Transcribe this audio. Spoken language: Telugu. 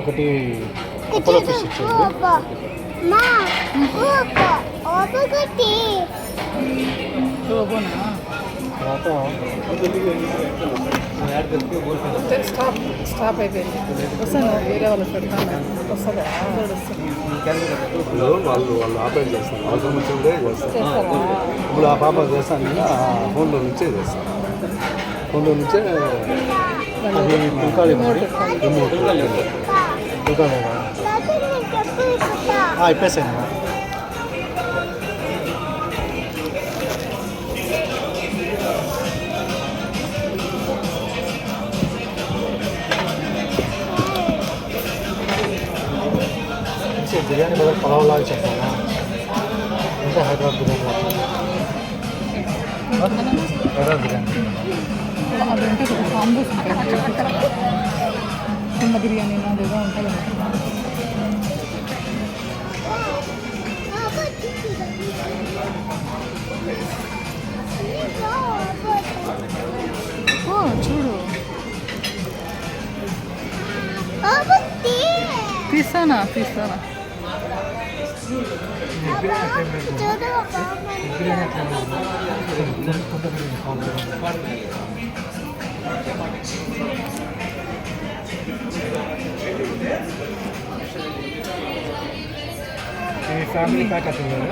ఒకటి అపోలో ఫిష్ ఇచ్చేయండి. తర్వాత స్టాప్ అయిపోయింది. వస్తాను వేరే వాళ్ళు పెడతాను. వస్తుందా వాళ్ళు ఆపరేట్ చేస్తారు, అవసరం వచ్చిందే చేస్తారు. చేస్తారా? ఇప్పుడు ఆ పాప చేస్తాను కదా, ఫోన్లో నుంచే చేస్తాను. ఫోన్లో నుంచే అది పుల్కాలు రిమోట్ అయిపోయాయి. బిర్యానీ బదులు పలావ్ లాగా చెప్పాలా అంటే హైదరాబాద్ బిర్యానీ హైదరాబాద్ బిర్యానీ అదంటే ఒక కాంబోస్ ఉంటాయి. చిన్న బిర్యానీ అదేదో ఉంటుంది. చూడు తీస్తానా ఫ్యామిలీ ప్యాక్ అవుతుంది కదా.